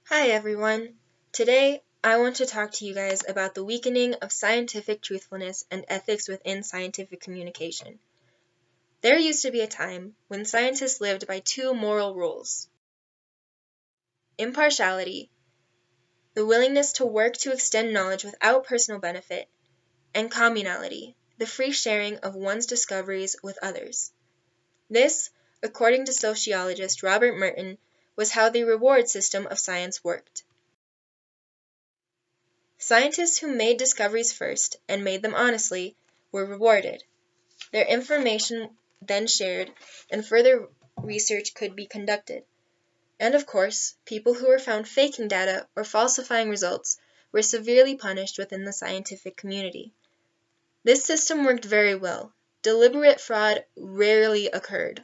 Hi everyone! Today I want to talk to you guys about the weakening of scientific truthfulness and ethics within scientific communication. There used to be a time when scientists lived by two moral rules: impartiality, the willingness to work to extend knowledge without personal benefit, and communality, the free sharing of one's discoveries with others. This, according to sociologist Robert Merton, was how the reward system of science worked. Scientists who made discoveries first, and made them honestly, were rewarded. Their information then shared, and further research could be conducted. And of course, people who were found faking data or falsifying results were severely punished within the scientific community. This system worked very well. Deliberate fraud rarely occurred.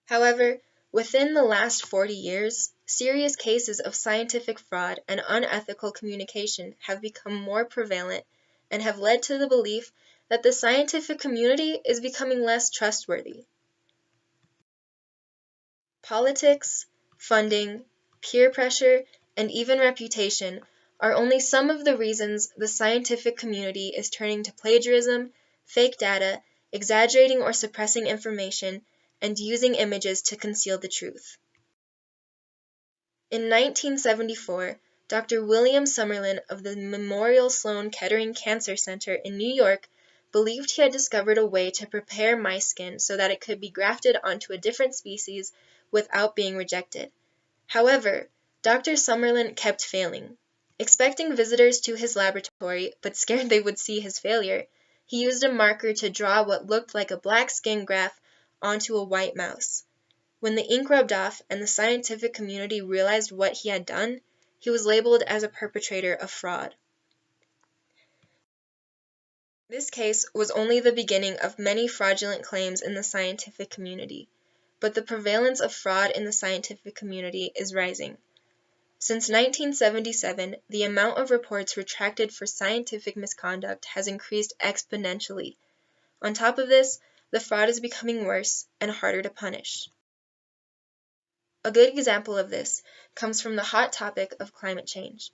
However, within the last 40 years, serious cases of scientific fraud and unethical communication have become more prevalent and have led to the belief that the scientific community is becoming less trustworthy. Politics, funding, peer pressure, and even reputation are only some of the reasons the scientific community is turning to plagiarism, fake data, exaggerating or suppressing information, and using images to conceal the truth. In 1974, Dr. William Summerlin of the Memorial Sloan Kettering Cancer Center in New York believed he had discovered a way to prepare mice skin so that it could be grafted onto a different species without being rejected. However, Dr. Summerlin kept failing. Expecting visitors to his laboratory, but scared they would see his failure, he used a marker to draw what looked like a black skin graft onto a white mouse. When the ink rubbed off and the scientific community realized what he had done, he was labeled as a perpetrator of fraud. This case was only the beginning of many fraudulent claims in the scientific community, but the prevalence of fraud in the scientific community is rising. Since 1977, the amount of reports retracted for scientific misconduct has increased exponentially. On top of this, the fraud is becoming worse and harder to punish. A good example of this comes from the hot topic of climate change.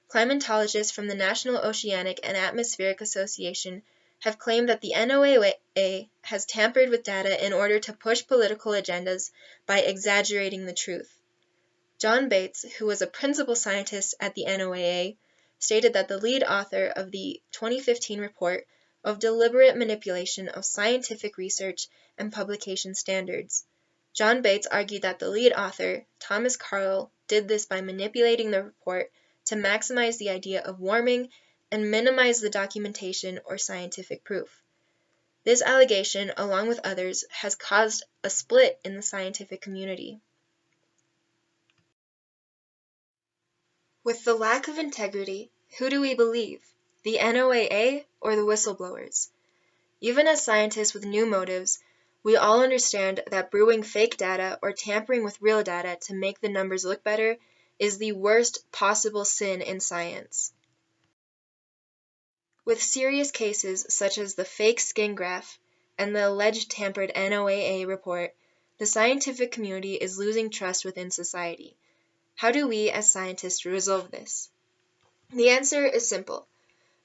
Climatologists from the National Oceanic and Atmospheric Association have claimed that the NOAA has tampered with data in order to push political agendas by exaggerating the truth. John Bates, who was a principal scientist at the NOAA, stated that the lead author of the 2015 report of deliberate manipulation of scientific research and publication standards. John Bates argued that the lead author, Thomas Carlyle, did this by manipulating the report to maximize the idea of warming and minimize the documentation or scientific proof. This allegation, along with others, has caused a split in the scientific community. With the lack of integrity, who do we believe? The NOAA or the whistleblowers? Even as scientists with new motives, we all understand that brewing fake data or tampering with real data to make the numbers look better is the worst possible sin in science. With serious cases such as the fake skin graft and the alleged tampered NOAA report, the scientific community is losing trust within society. How do we as scientists resolve this? The answer is simple.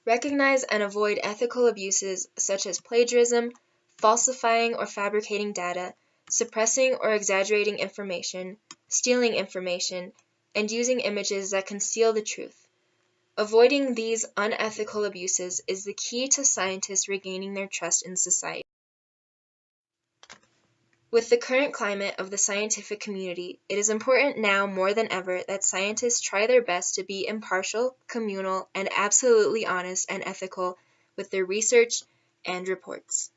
Recognize and avoid ethical abuses such as plagiarism, falsifying or fabricating data, suppressing or exaggerating information, stealing information, and using images that conceal the truth. Avoiding these unethical abuses is the key to scientists regaining their trust in society. With the current climate of the scientific community, it is important now more than ever that scientists try their best to be impartial, communal, and absolutely honest and ethical with their research and reports.